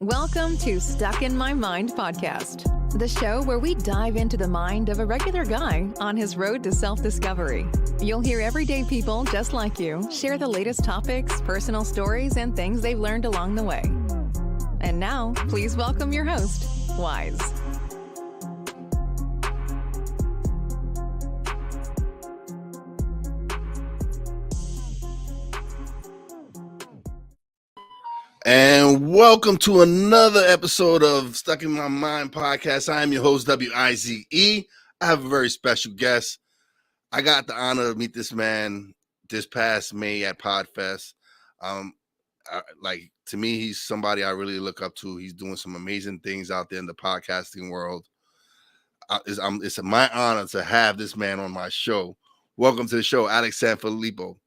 Welcome to Stuck in My Mind podcast, the show where we dive into the mind of a regular guy on his road to self-discovery. You'll hear everyday people just like you share the latest topics, personal stories, and things they've learned along the way. And now, please welcome your host, Wise. And welcome to another episode of Stuck in My Mind podcast. I am your host, Wize. I have a very special guest. I got the honor to meet this man this past May at PodFest. To me, he's somebody I really look up to. He's doing some amazing things out there in the podcasting world. It's my honor to have this man on my show. Welcome to the show, Alex Sanfilippo.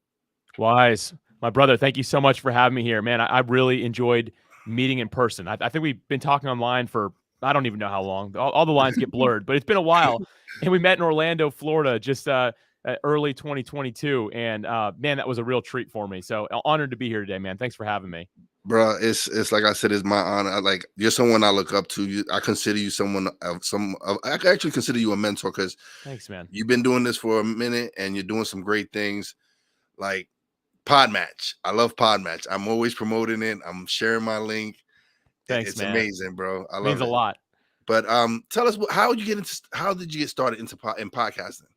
Wise. My brother, thank you so much for having me here. Man, I really enjoyed meeting in person. I think we've been talking online for, I don't even know how long. All the lines get blurred, but it's been a while. And we met in Orlando, Florida, just early 2022. And man, that was a real treat for me. So honored to be here today, man. Thanks for having me. Bro, it's like I said, it's my honor. You're someone I look up to. I consider you I actually consider you a mentor because thanks, man. You've been doing this for a minute and you're doing some great things. Like PodMatch. I love PodMatch. I'm always promoting it. I'm sharing my link. Thanks, it's man. Amazing, bro. I love Means it. a lot. But tell us, how did you get started in podcasting?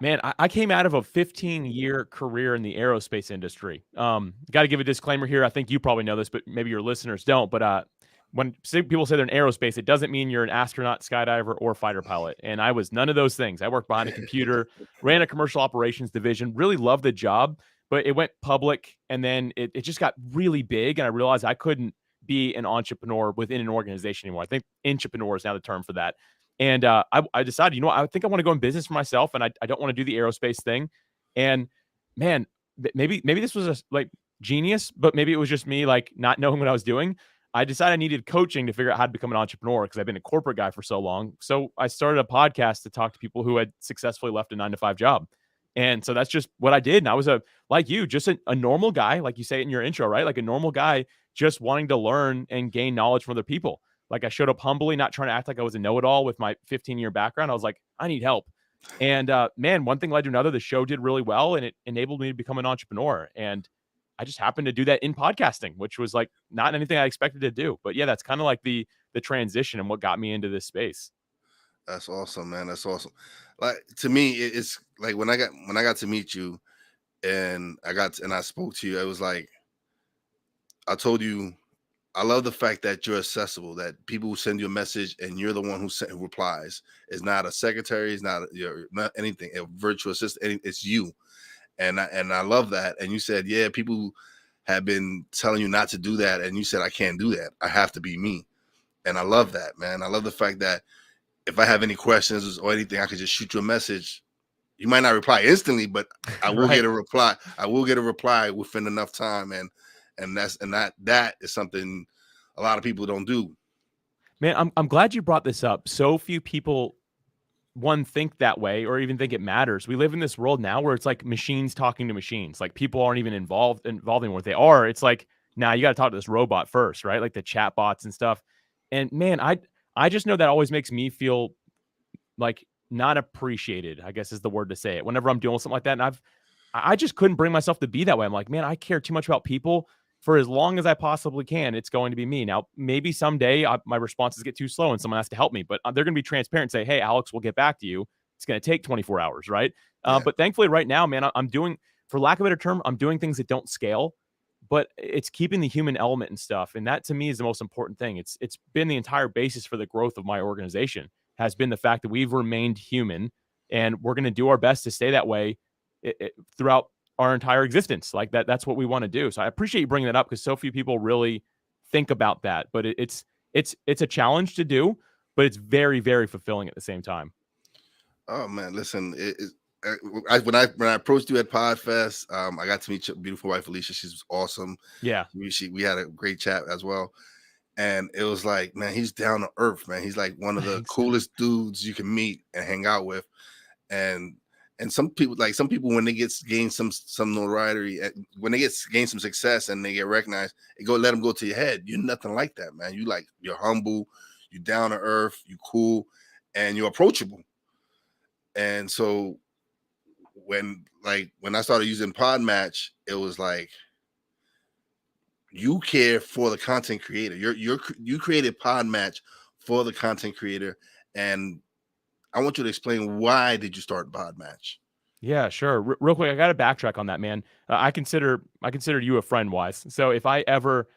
Man, I came out of a 15-year career in the aerospace industry. Got to give a disclaimer here. I think you probably know this, but maybe your listeners don't. But when people say they're in aerospace, it doesn't mean you're an astronaut, skydiver, or fighter pilot. And I was none of those things. I worked behind a computer, ran a commercial operations division, really loved the job, but it went public. And then it just got really big. And I realized I couldn't be an entrepreneur within an organization anymore. I think intrapreneur is now the term for that. And I decided, I think I want to go in business for myself, and I don't want to do the aerospace thing. And man, maybe this was genius, but maybe it was just me not knowing what I was doing. I decided I needed coaching to figure out how to become an entrepreneur because I've been a corporate guy for so long. So I started a podcast to talk to people who had successfully left a 9-to-5 job. And so that's just what I did. And I was just a normal guy, like you say in your intro, right? Like a normal guy just wanting to learn and gain knowledge from other people. Like I showed up humbly, not trying to act like I was a know-it-all with my 15-year background. I was like, I need help. And man, one thing led to another. The show did really well, and it enabled me to become an entrepreneur. And I just happened to do that in podcasting, which was like not anything I expected to do. But yeah, that's kind of like the transition and what got me into this space. That's awesome, man. That's awesome. Like to me, it's like when I got to meet you, and I spoke to you. It was like I told you. I love the fact that you're accessible, that people send you a message and you're the one who replies. It's not a secretary, it's not anything, a virtual assistant, it's you. And I love that. And you said, yeah, people have been telling you not to do that. And you said, I can't do that. I have to be me. And I love that, man. I love the fact that if I have any questions or anything, I could just shoot you a message. You might not reply instantly, but I will get a reply. I will get a reply within enough time. And that is something a lot of people don't do. Man, I'm glad you brought this up. So few people, think that way or even think it matters. We live in this world now where it's like machines talking to machines. Like people aren't even involved in what they are. It's like, now you got to talk to this robot first, right? Like the chat bots and stuff. And man, I just know that always makes me feel like not appreciated, I guess is the word to say it. Whenever I'm doing something like that, and I just couldn't bring myself to be that way. I'm like, man, I care too much about people. For as long as I possibly can, it's going to be me. Now, maybe someday my responses get too slow and someone has to help me, but they're going to be transparent and say, hey, Alex, we'll get back to you. It's going to take 24 hours, right? Yeah. But thankfully right now, man, I'm doing, for lack of a better term, I'm doing things that don't scale, but it's keeping the human element and stuff. And that to me is the most important thing. It's been the entire basis for the growth of my organization has been the fact that we've remained human, and we're going to do our best to stay that way throughout our entire existence. Like that's what we want to do. So I appreciate you bringing that up because so few people really think about that, but it's a challenge to do, but it's very, very fulfilling at the same time. Oh man, listen, when I approached you at PodFest, I got to meet your beautiful wife, Alicia. She's awesome. Yeah. We had a great chat as well. And it was like, man, he's down to earth, man. He's like one of the coolest dudes you can meet and hang out with. And And some people when they gain some notoriety, when they gain some success and they get recognized, let them go to your head. You're nothing like that, man. You're humble, you're down to earth, you're cool, and you're approachable. And so when I started using PodMatch, it was like, you care for the content creator. You created PodMatch for the content creator, and I want you to explain, why did you start PodMatch? Yeah, sure. Real quick, I got to backtrack on that, man. I consider you a friend, Wise. So if I ever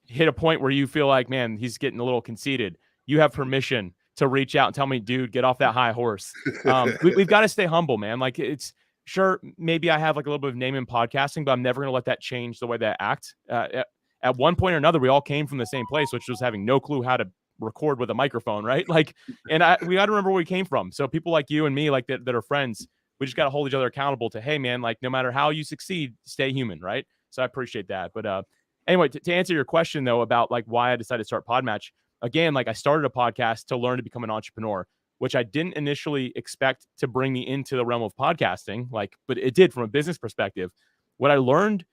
hit a point where you feel like, man, he's getting a little conceited, you have permission to reach out and tell me, dude, get off that high horse. We've got to stay humble, man. Like, it's sure, maybe I have like a little bit of name in podcasting, but I'm never going to let that change the way that I act. At one point or another, we all came from the same place, which was having no clue how to record with a microphone, right? Like, and we got to remember where we came from. So people like you and me, like that are friends, we just got to hold each other accountable to, hey, man, like, no matter how you succeed, stay human, right? So I appreciate that. But anyway, to answer your question, though, about like why I decided to start PodMatch, again, like, I started a podcast to learn to become an entrepreneur, which I didn't initially expect to bring me into the realm of podcasting, like, but it did from a business perspective. What I learned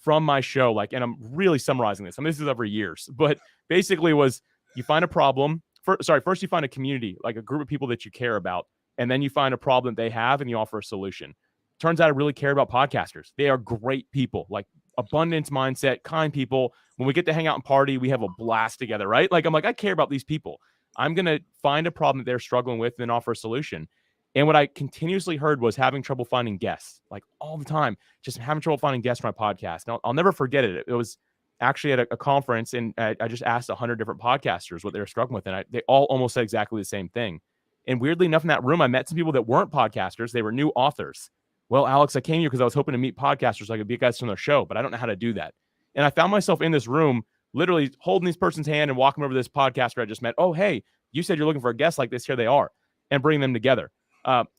from my show, like, and I'm really summarizing this, I mean, this is over years, but basically was, you find a problem. First you find a community, like a group of people that you care about, and then you find a problem they have and you offer a solution. Turns out I really care about podcasters. They are great people, like abundance mindset, kind people. When we get to hang out and party, we have a blast together, right? Like, I'm like, I care about these people. I'm going to find a problem that they're struggling with and then offer a solution. And what I continuously heard was having trouble finding guests, like all the time, just having trouble finding guests for my podcast. And I'll never forget it. It was actually at a conference, and I just asked 100 different podcasters what they were struggling with, and they all almost said exactly the same thing. And weirdly enough, in that room, I met some people that weren't podcasters. They were new authors. Well, Alex, I came here because I was hoping to meet podcasters so I could be a guest on their show, but I don't know how to do that. And I found myself in this room, literally holding this person's hand and walking over to this podcaster I just met. Oh, hey, you said you're looking for a guest like this. Here they are. And bring them together.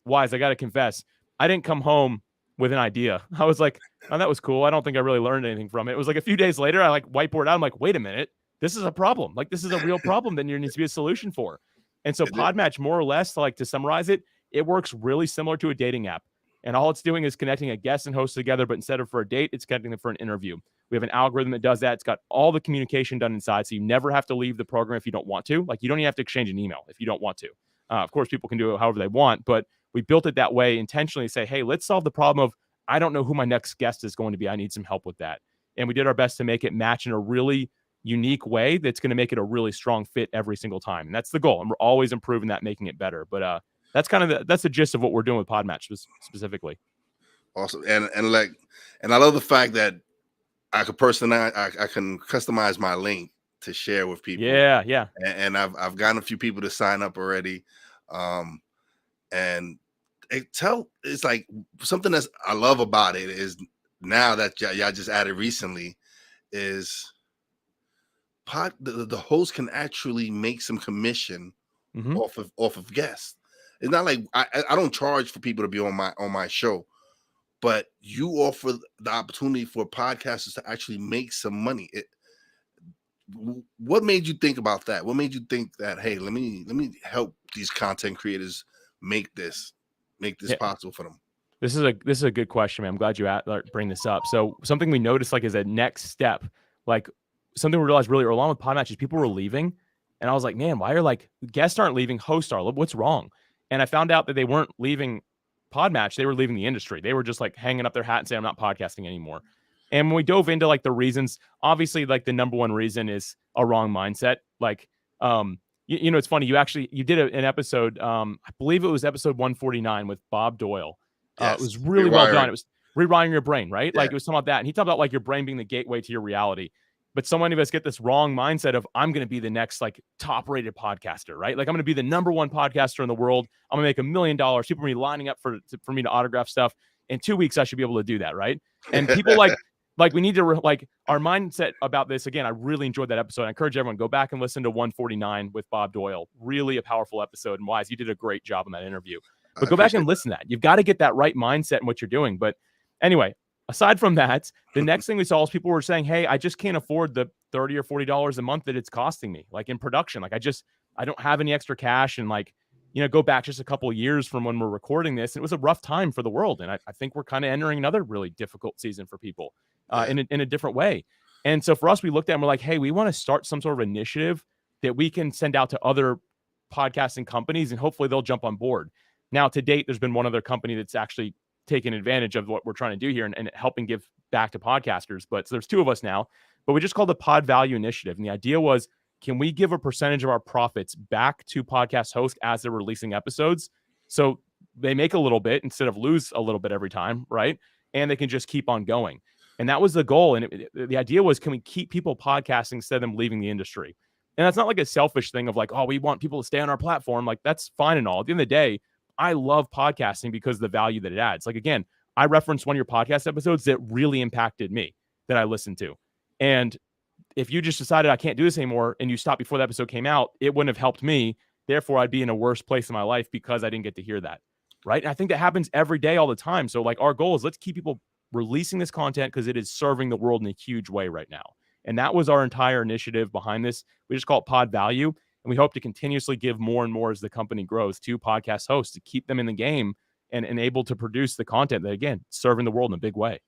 Wise, I got to confess, I didn't come home with an idea. I was like, oh, that was cool. I don't think I really learned anything from it. It was like a few days later, I like whiteboard out. I'm like, wait a minute, this is a problem. Like, this is a real problem that there needs to be a solution for. And so PodMatch, more or less, like, to summarize it, it works really similar to a dating app. And all it's doing is connecting a guest and host together, but instead of for a date, it's connecting them for an interview. We have an algorithm that does that. It's got all the communication done inside, so you never have to leave the program if you don't want to. Like, you don't even have to exchange an email if you don't want to. Of course, people can do it however they want, but we built it that way intentionally to say, hey, let's solve the problem of, I don't know who my next guest is going to be. I need some help with that. And we did our best to make it match in a really unique way that's going to make it a really strong fit every single time. And that's the goal. And we're always improving that, making it better. But that's kind of that's the gist of what we're doing with PodMatch specifically. Awesome. And I love the fact that I can customize my link to share with people. Yeah. And I've gotten a few people to sign up already. And it's like something that I love about it is, now that y'all just added recently, is the host can actually make some commission off of guests. It's not like I don't charge for people to be on my show, but you offer the opportunity for podcasters to actually make some money. What made you think about that? What made you think that, hey, let me help these content creators make this possible for them? This is a good question, man. I'm glad you bring this up. So something we noticed, like, as a next step, like something we realized really early on with PodMatch is people were leaving. And I was like, man, why are, like, guests aren't leaving, hosts are? What's wrong? And I found out that they weren't leaving PodMatch. They were leaving the industry. They were just like hanging up their hat and saying, I'm not podcasting anymore. And when we dove into like the reasons, obviously, like, the number one reason is a wrong mindset. Like, you know, it's funny. You did an episode. I believe it was episode 149 with Bob Doyle. Yes. It was really well done. It was rewiring your brain, right? Yeah. Like, it was talking about that. And he talked about, like, your brain being the gateway to your reality. But so many of us get this wrong mindset of, I'm going to be the next, like, top rated podcaster, right? Like, I'm going to be the number one podcaster in the world. I'm going to make $1 million. People are going to be lining up for me to autograph stuff. In 2 weeks, I should be able to do that, right? And people like we need to like our mindset about this. Again, I really enjoyed that episode. I encourage everyone, go back and listen to 149 with Bob Doyle. Really a powerful episode. And Wise, you did a great job in that interview. But go back and listen to that. You've got to get that right mindset in what you're doing. But anyway, aside from that, the next thing we saw is people were saying, hey, I just can't afford the $30 or $40 a month that it's costing me, like, in production. Like, I don't have any extra cash. And, like, go back just a couple of years from when we're recording this, and it was a rough time for the world. And I think we're kind of entering another really difficult season for people in a different way. And so for us, we looked at it and we're like, hey, we want to start some sort of initiative that we can send out to other podcasting companies, and hopefully they'll jump on board. Now, to date, there's been one other company that's actually taken advantage of what we're trying to do here and helping give back to podcasters. But so there's 2 of us now, but we just called the Pod Value Initiative. And the idea was, can we give a percentage of our profits back to podcast hosts as they're releasing episodes? So they make a little bit instead of lose a little bit every time, right? And they can just keep on going. And that was the goal. And the idea was, can we keep people podcasting instead of them leaving the industry? And that's not like a selfish thing of like, oh, we want people to stay on our platform. Like, that's fine and all. At the end of the day, I love podcasting because of the value that it adds. Like, again, I referenced one of your podcast episodes that really impacted me that I listened to. And if you just decided I can't do this anymore and you stopped before the episode came out, it wouldn't have helped me. Therefore, I'd be in a worse place in my life because I didn't get to hear that. Right. And I think that happens every day, all the time. So like, our goal is, let's keep people releasing this content because it is serving the world in a huge way right now. And that was our entire initiative behind this. We just call it Pod Value. And we hope to continuously give more and more as the company grows to podcast hosts to keep them in the game and able to produce the content that, again, serving the world in a big way.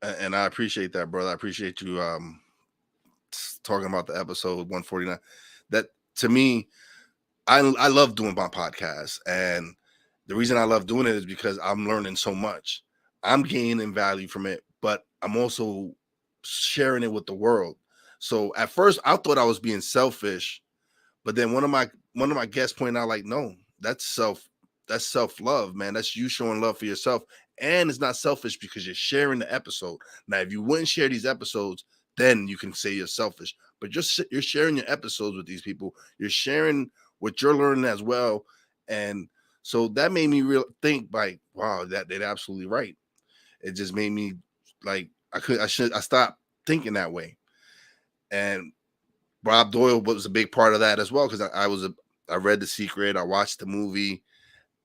And I appreciate that, brother. I appreciate you talking about the episode 149. That, to me, I love doing my podcast. And the reason I love doing it is because I'm learning so much. I'm gaining value from it, but I'm also sharing it with the world. So at first I thought I was being selfish, but then one of my guests pointed out, like, no, that's self-love, man. That's you showing love for yourself. And it's not selfish because you're sharing the episode. Now, if you wouldn't share these episodes, then you can say you're selfish, but you're sharing your episodes with these people. You're sharing what you're learning as well. And so that made me think, like, wow, they're absolutely right. It just made me like, I stopped thinking that way. And Bob Doyle was a big part of that as well, because I read The Secret, I watched the movie,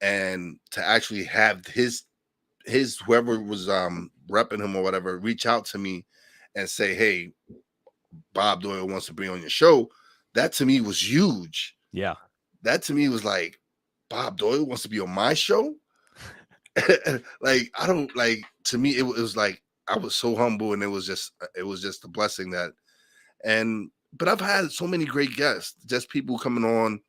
and to actually have his whoever was repping him or whatever reach out to me and say, hey, Bob Doyle wants to be on your show, that to me was huge. Yeah. That to me was like, Bob Doyle wants to be on my show? Like, I don't, like, to me, it was like, I was so humble, and it was just a blessing that, but I've had so many great guests, just people coming on,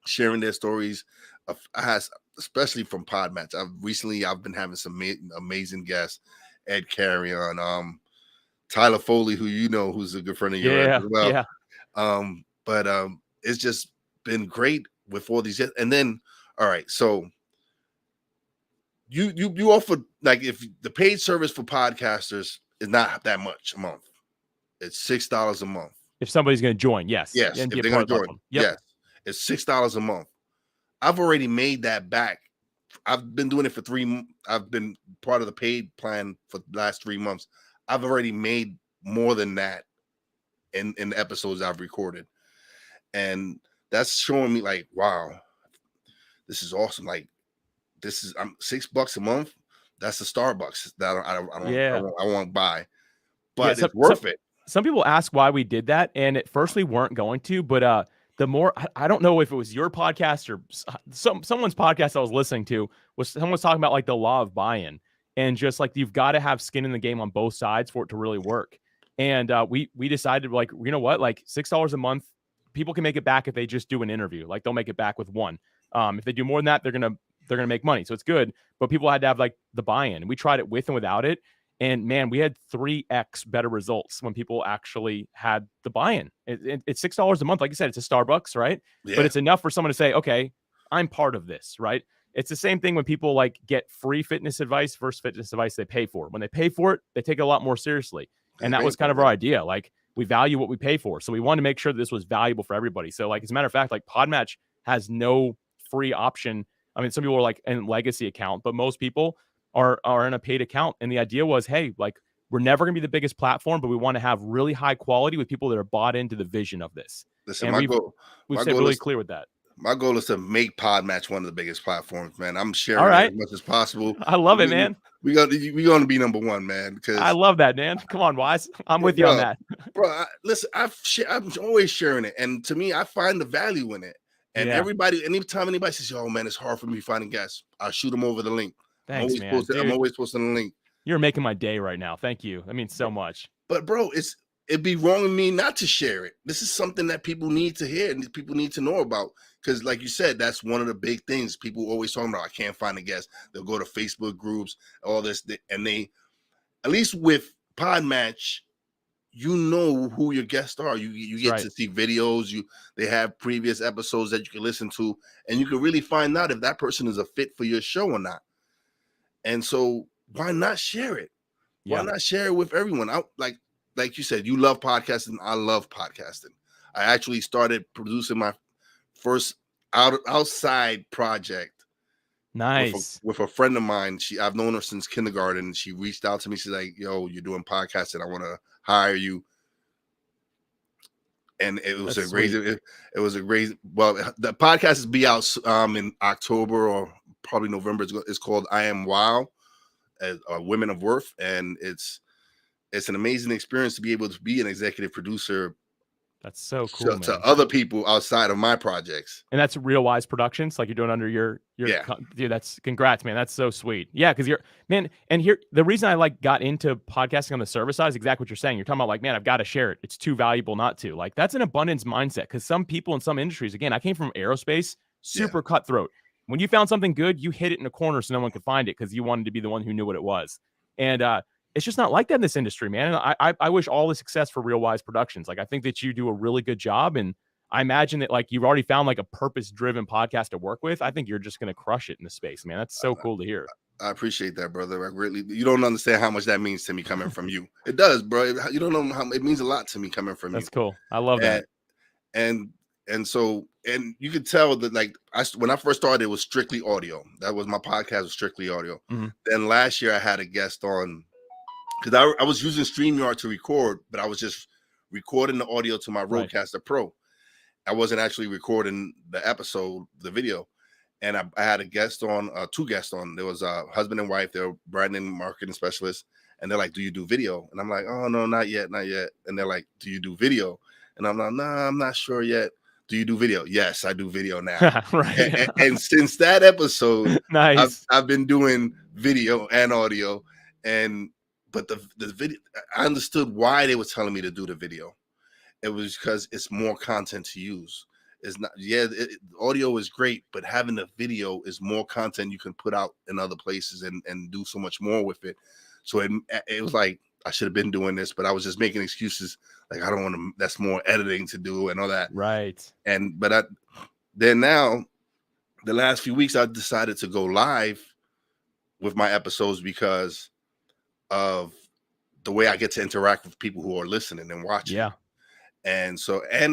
sharing their stories. I had, especially from PodMatch. I've been having some amazing guests, Ed Carrion, Tyler Foley, who's a good friend of yours as well. Yeah. But it's just been great with all these. And then, all right, so you offer, like, if the paid service for podcasters is not that much a month, it's $6 a month. If somebody's going to join, yes. Yes, if they're going to join, yes, it's $6 a month. I've already made that back. I've been doing it for 3 months. I've been part of the paid plan for the last 3 months. I've already made more than that in the episodes I've recorded. And that's showing me, like, wow, this is awesome. Like, I'm $6 a month. That's the Starbucks that I won't buy, but it's worth it. Some people ask why we did that. And at first we weren't going to, but the more, I don't know if it was your podcast or someone's podcast I was listening to, someone was talking about, like, the law of buy-in, and just like, you've got to have skin in the game on both sides for it to really work. And we decided, like, you know what, like, $6 a month, people can make it back if they just do an interview. Like, they'll make it back with one. If they do more than that, they're gonna make money. So it's good. But people had to have, like, the buy-in. And we tried it with and without it. And man, we had 3x better results when people actually had the buy-in. It's $6 a month. Like you said, it's a Starbucks, right? Yeah. But it's enough for someone to say, okay, I'm part of this, right? It's the same thing when people, like, get free fitness advice versus fitness advice they pay for. When they pay for it, they take it a lot more seriously. And that was kind of our idea. Like, we value what we pay for. So we wanted to make sure that this was valuable for everybody. So, like, as a matter of fact, like, PodMatch has no free option. I mean, some people are, like, in legacy account, but most people are in a paid account. And the idea was, hey, like, we're never going to be the biggest platform, but we want to have really high quality with people that are bought into the vision of this. Listen, and we've stayed really clear with that. My goal is to make PodMatch one of the biggest platforms, man. I'm sharing it as much as possible. I love it, man. We're going to be number one, man. Because I love that, man. Come on, Wise. I'm with you on that. Bro, listen, I'm always sharing it. And to me, I find the value in it. And anytime anybody says, "Yo, man, it's hard for me finding guests," I'll shoot them over the link. Thanks, man. I'm always posting the link. You're making my day right now. Thank you. That means so much. But bro, it'd be wrong of me not to share it. This is something that people need to hear and people need to know about. Because like you said, that's one of the big things people always talking about. I can't find a guest. They'll go to Facebook groups, all this, and they, at least with PodMatch, you know who your guests are. You get to see videos. They have previous episodes that you can listen to, and you can really find out if that person is a fit for your show or not. And so why not share it? Why not share it with everyone? Like you said, you love podcasting. I love podcasting. I actually started producing my first outside project. Nice. With a friend of mine. I've known her since kindergarten. She reached out to me. She's like, "Yo, you're doing podcasting. I want to hire you." And it was a great. It was a great. Well, the podcast will be out in October or probably November. It's called "I Am Wow," Women of Worth, and it's an amazing experience to be able to be an executive producer. That's so cool, to other people outside of my projects. And that's Real Wise Productions, like you're doing under your dude. That's congrats, man. That's so sweet. Yeah, because you're man. And here, the reason I got into podcasting on the service side is exactly what you're saying. You're talking about man, I've got to share it. It's too valuable not to. Like that's an abundance mindset. Because some people in some industries, again, I came from aerospace, super cutthroat. When you found something good, you hid it in a corner so no one could find it because you wanted to be the one who knew what it was. And it's just not like that in this industry, man. And I wish all the success for Real Wise Productions. Like, I think that you do a really good job. And I imagine that, you've already found, a purpose-driven podcast to work with. I think you're just going to crush it in the space, man. That's so cool to hear. I appreciate that, brother. You don't understand how much that means to me coming from you. It does, bro. You don't know how it means a lot to me coming from you. That's cool. I love that. And so you could tell that, when I first started, it was strictly audio. That was my podcast, was strictly audio. Mm-hmm. Then last year I had a guest on, because I was using StreamYard to record, but I was just recording the audio to my Rodecaster Pro. I wasn't actually recording the episode, the video. And I had a guest on, two guests on. There was a husband and wife. They were brand and marketing specialists. And they're like, "Do you do video?" And I'm like, "Oh, no, not yet. And they're like, "Do you do video?" And I'm like, "Nah, I'm not sure yet." "Do you do video?" "Yes, I do video now." Right. And since that episode, nice. I've been doing video and audio. But the video, I understood why they were telling me to do the video. It was because it's more content to use. It's not, audio is great, but having the video is more content you can put out in other places and do so much more with it. So it was like, I should have been doing this, but I was just making excuses. I don't want to, that's more editing to do and all that. Right. Then now, the last few weeks, I decided to go live with my episodes because of the way I get to interact with people who are listening and watching. Yeah. And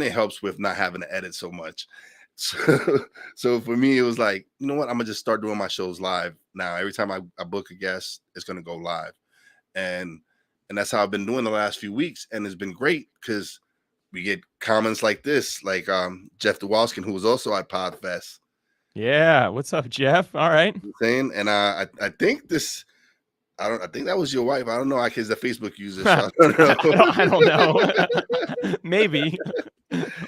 it helps with not having to edit so much. So for me, it was like, you know what? I'm gonna just start doing my shows live now. Every time I book a guest, it's gonna go live. And that's how I've been doing the last few weeks. And it's been great because we get comments like this, like Jeff Dewalskin, who was also at PodFest. Yeah. What's up, Jeff? All right. And I think this, I think that was your wife. I don't know. He's a Facebook user. So I don't know. I don't know. Maybe.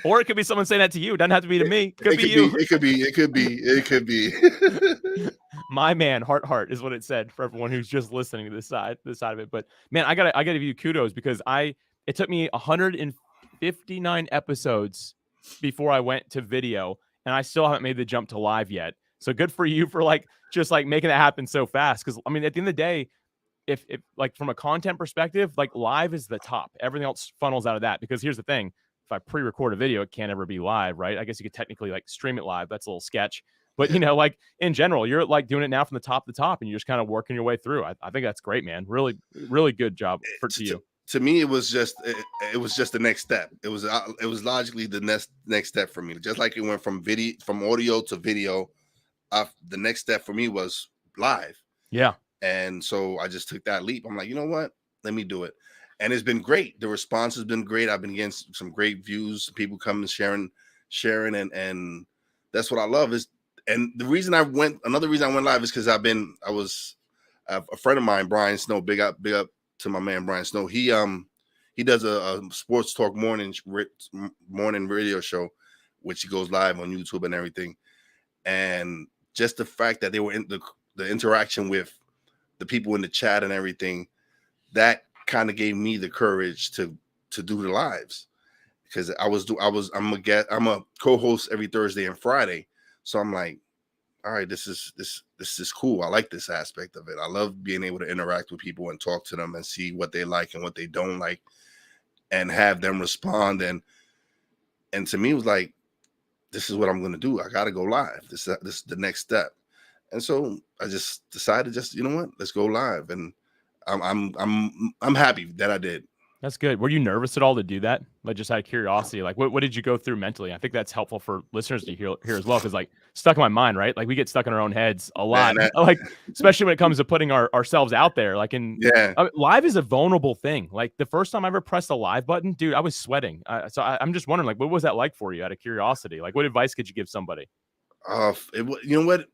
Or it could be someone saying that to you. It doesn't have to be to me. It could be you. It could be. My man, heart is what it said for everyone who's just listening to this side of it. But man, I gotta give you kudos because it took me 159 episodes before I went to video, and I still haven't made the jump to live yet. So good for you for just making that happen so fast. Because I mean, at the end of the day, if from a content perspective, live is the top. Everything else funnels out of that. Because here's the thing: if I pre-record a video, it can't ever be live, right? I guess you could technically stream it live. That's a little sketch. But in general, you're doing it now from the top to top, and you're just kind of working your way through. I think that's great, man. Really, really good job to you. To me, it was just the next step. It was logically the next step for me. Just like it went from audio to video. The next step for me was live. Yeah. And so I just took that leap. I'm like, you know what? Let me do it. And it's been great. The response has been great. I've been getting some great views. People coming and sharing. And that's what I love and another reason I went live is because I was a friend of mine, Brian Snow, big up to my man, Brian Snow. He does a sports talk morning radio show which goes live on YouTube and everything. And just the fact that they were in the interaction with the people in the chat and everything, that kind of gave me the courage to do the lives, because I'm a co-host every Thursday and Friday. So I'm like, all right, this is cool. I like this aspect of it. I love being able to interact with people and talk to them and see what they like and what they don't like, and have them respond. And to me, it was like, this is what I'm going to do. I got to go live. This is the next step. And so I just decided, you know what, let's go live. And I'm happy that I did. That's good. Were you nervous at all to do that? Like, just out of curiosity, like what did you go through mentally? I think that's helpful for listeners to hear as well. Cause like, stuck in my mind, right? Like, we get stuck in our own heads a lot, like, especially when it comes to putting ourselves out there. Like, live is a vulnerable thing. Like, the first time I ever pressed the live button, dude, I was sweating. So I'm just wondering, like, what was that like for you, out of curiosity? Like, what advice could you give somebody? You know what?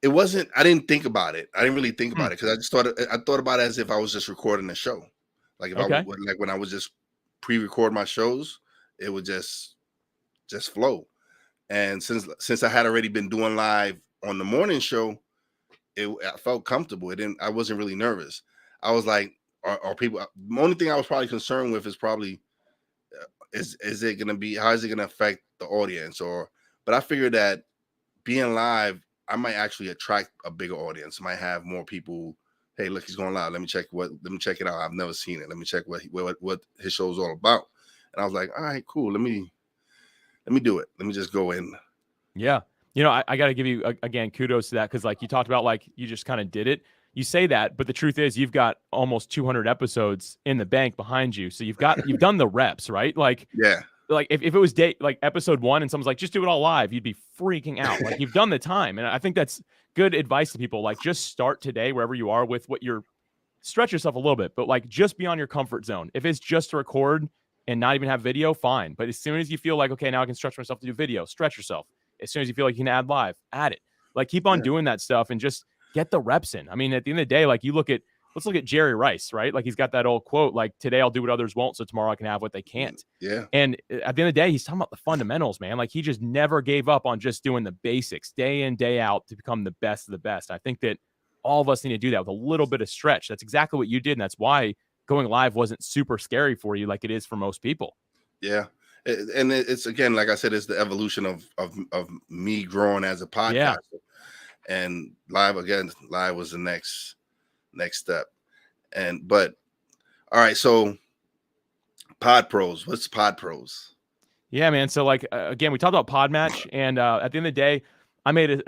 It wasn't, I didn't think about it. I didn't really think about it, because I thought about it as if I was just recording a show. Like, if I would, like, when I would just pre-record my shows, it would just flow. And since I had already been doing live on the morning show, I felt comfortable. I wasn't really nervous. I was like, are people? The only thing I was probably concerned with is probably, is it going to be, how is it going to affect the audience? But I figured that being live, I might actually attract a bigger audience. Might have more people. Hey, look, he's going live. Let me check it out. I've never seen it. Let me check what his show is all about. And I was like, all right, cool. Let me do it. Let me just go in. Yeah. You know, I got to give you, again, kudos to that. Cause like you talked about, like, you just kind of did it. You say that, but the truth is you've got almost 200 episodes in the bank behind you. So you've done the reps, right? Like, yeah. Like, if it was like episode 1 and someone's like, just do it all live, you'd be freaking out. Like, you've done the time. And I think that's good advice to people. Like, just start today, wherever you are, with what stretch yourself a little bit, but like, just be on your comfort zone. If it's just to record and not even have video, fine. But as soon as you feel like, okay, now I can stretch myself to do video, stretch yourself. As soon as you feel like you can add live, add it. Like, keep on doing that stuff and just get the reps in. I mean, at the end of the day, like, let's look at Jerry Rice, right? Like, he's got that old quote, like, today I'll do what others won't, so tomorrow I can have what they can't. Yeah. And at the end of the day, he's talking about the fundamentals, man. Like, he just never gave up on just doing the basics day in, day out to become the best of the best. I think that all of us need to do that with a little bit of stretch. That's exactly what you did. And that's why going live wasn't super scary for you, like it is for most people. Yeah. And it's, again, like I said, it's the evolution of me growing as a podcaster. Yeah. And live was the next step. But all right, so Pod Pros, what's Pod Pros? Yeah, man. So like, again, we talked about PodMatch, and at the end of the day, I made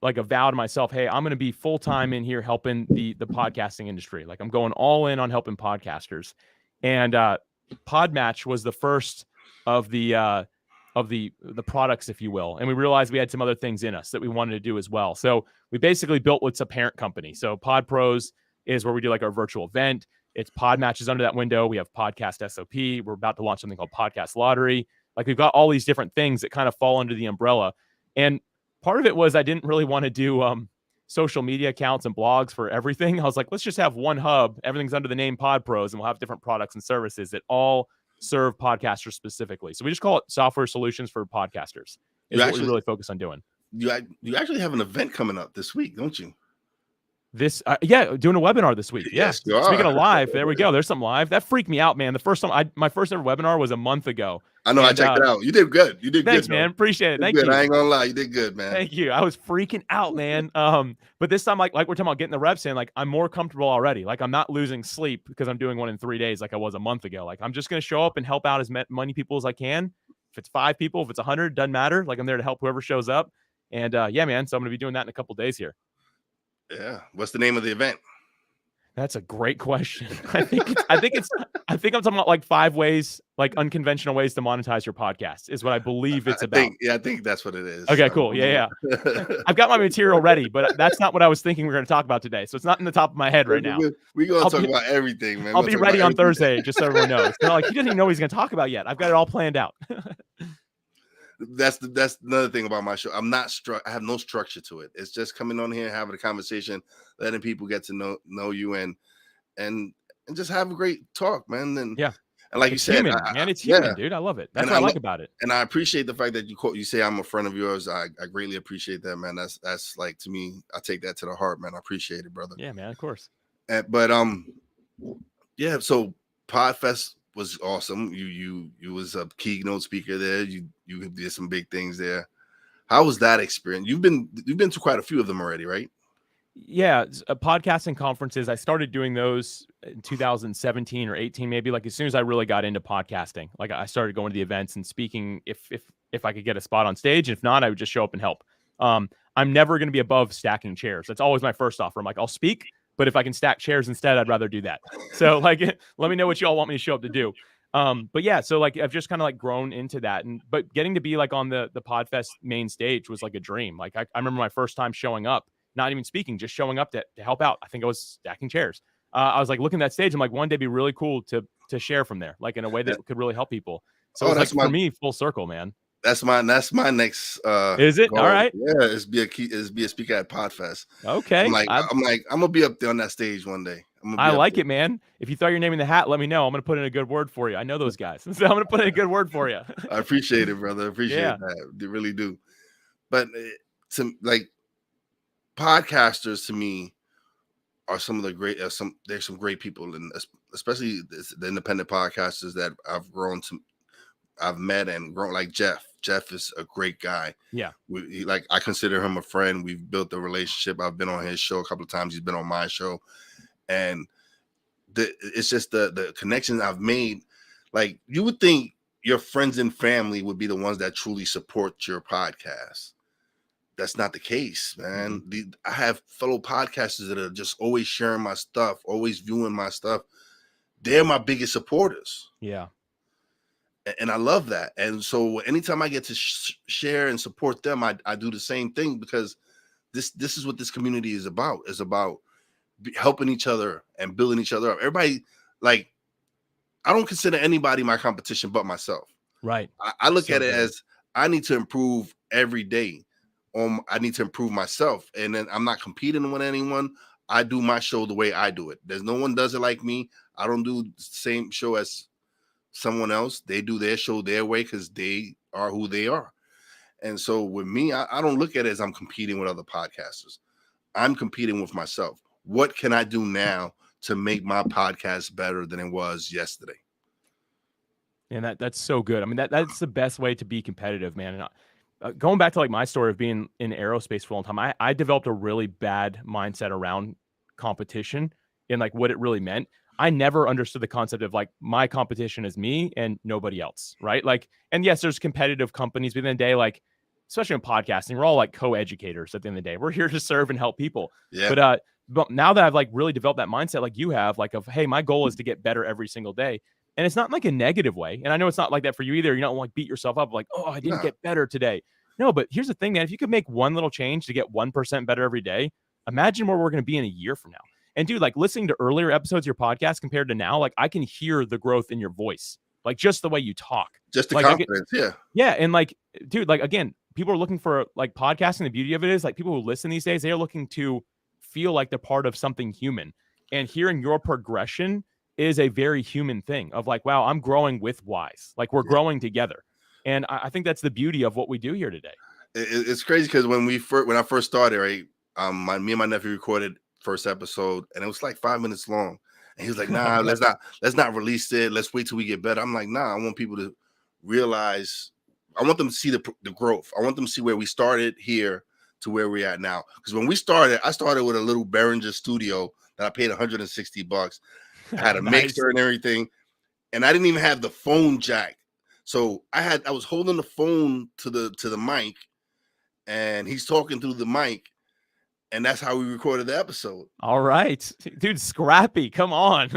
like a vow to myself, hey, I'm going to be full-time in here helping the podcasting industry. Like, I'm going all in on helping podcasters. And PodMatch was the first of the products, if you will. And we realized we had some other things in us that we wanted to do as well. So we basically built what's a parent company. So Pod Pros is where we do like our virtual event. It's PodMatch is under that window. We have PodcastSOP. We're about to launch something called Podcast Lottery. Like, we've got all these different things that kind of fall under the umbrella. And part of it was I didn't really want to do social media accounts and blogs for everything. I was like, let's just have one hub. Everything's under the name Pod Pros, and we'll have different products and services that all serve podcasters specifically. So we just call it software solutions for podcasters. Is what we really focus on doing. You actually have an event coming up this week, don't you? Doing a webinar this week. Yes, you are. Speaking of live, there we go. There's some live. That freaked me out, man. The first time my first ever webinar was a month ago. I know. I checked it out. You did good. Thanks, man. Appreciate it. Thank you. I ain't gonna lie, you did good, man. Thank you. I was freaking out, man. But this time, like we're talking about getting the reps in, like, I'm more comfortable already. Like, I'm not losing sleep because I'm doing one in 3 days like I was a month ago. Like, I'm just gonna show up and help out as many people as I can. If it's 5 people, if it's 100, doesn't matter. Like, I'm there to help whoever shows up. And yeah, man. So I'm gonna be doing that in a couple of days here. Yeah. What's the name of the event? That's a great question. I think I'm talking about like 5 ways, like unconventional ways to monetize your podcast is what I believe it's about. I think that's what it is. Okay, cool. Yeah. I've got my material ready, but that's not what I was thinking we were going to talk about today. So it's not in the top of my head right now. We're going to talk about everything, man. I'll be ready on Thursday, just so everyone knows. They're like, he doesn't even know what he's going to talk about yet. I've got it all planned out. That's another thing about my show. I have no structure to it. It's just coming on here, having a conversation, letting people get to know you and just have a great talk, man. And yeah. And like you It's said, human, man. It's yeah, human, dude. I love it. That's and what I like about it. and I appreciate the fact that you say I'm a friend of yours. I greatly appreciate that, man. That's like, to me, I take that to the heart, man. I appreciate it, brother. Yeah, man. Of course. But yeah. So Podfest was awesome. You was a keynote speaker there. You did some big things there. How was that experience? You've been to quite a few of them already, right? Yeah, podcasting conferences. I started doing those in 2017 or 18, maybe. Like as soon as I really got into podcasting, like I started going to the events and speaking if I could get a spot on stage. And if not, I would just show up and help. I'm never going to be above stacking chairs. That's always my first offer. I'm like, I'll speak, but if I can stack chairs instead, I'd rather do that. So like, let me know what you all want me to show up to do. But yeah, so like I've just kind of like grown into that, but getting to be like on the Podfest main stage was like a dream. Like I remember my first time showing up, not even speaking, just showing up to help out. I think I was stacking chairs. I was like looking at that stage. I'm like, one day it'd be really cool to share from there, like in a way that could really help people. So it's like for me, full circle, man. That's my next is it goal. All right? Yeah, is be a speaker at Podfest. Okay. I'm gonna be up there on that stage one day. I like it, man. If you throw your name in the hat, let me know. I'm gonna put in a good word for you. I know those guys, so I'm gonna put in a good word for you. I appreciate it, brother. I appreciate that. They really do. But like podcasters, to me, are some of the great. There's some great people, and especially the independent podcasters that I've met and grown, like Jeff. Jeff is a great guy. Yeah. I consider him a friend. We've built a relationship. I've been on his show a couple of times. He's been on my show. And it's just the connection I've made. Like, you would think your friends and family would be the ones that truly support your podcast. That's not the case, man. Mm-hmm. I have fellow podcasters that are just always sharing my stuff, always viewing my stuff. They're my biggest supporters. Yeah. And I love that. And so anytime I get to share and support them, I do the same thing, because this is what this community is about. It's about helping each other and building each other up. Everybody, like, I don't consider anybody my competition but myself. Right. I look at it as I need to improve every day. I need to improve myself. And then I'm not competing with anyone. I do my show the way I do it. There's no one does it like me. I don't do the same show as someone else. They do their show their way because they are who they are. And so with me, I don't look at it as I'm competing with other podcasters. I'm competing with myself. What can I do now to make my podcast better than it was yesterday? And that's so good. I mean, that's the best way to be competitive, man. And going back to like my story of being in aerospace for a long time, I developed a really bad mindset around competition and like what it really meant. I never understood the concept of like my competition is me and nobody else, right? Like, and yes, there's competitive companies, but at the end of the day, like, especially in podcasting, we're all like co-educators at the end of the day. We're here to serve and help people. Yeah. But now that I've like really developed that mindset, like you have, like of, hey, my goal is to get better every single day. And it's not like a negative way. And I know it's not like that for you either. You don't like beat yourself up like, oh, I didn't get better today. No, but here's the thing, man. If you could make one little change to get 1% better every day, imagine where we're going to be in a year from now. And dude, like listening to earlier episodes of your podcast compared to now, like I can hear the growth in your voice, like just the way you talk, just the like, confidence. Yeah. And like, dude, like, again, people are looking for like podcasting. The beauty of it is like people who listen these days, they are looking to feel like they're part of something human, and hearing your progression is a very human thing of like, wow, I'm growing with Wise. Like we're growing together. And I think that's the beauty of what we do here today. It's crazy because when I first started, right, me and my nephew recorded first episode, and it was like 5 minutes long. And he was like, nah, let's not release it. Let's wait till we get better. I'm like, nah, I want people to realize, I want them to see the growth. I want them to see where we started here to where we're at now. Because when we started, I started with a little Behringer studio that I paid $160. I had a mixer and everything. And I didn't even have the phone jack. So I was holding the phone to the mic, and he's talking through the mic. And that's how we recorded the episode. All right, dude, scrappy. Come on,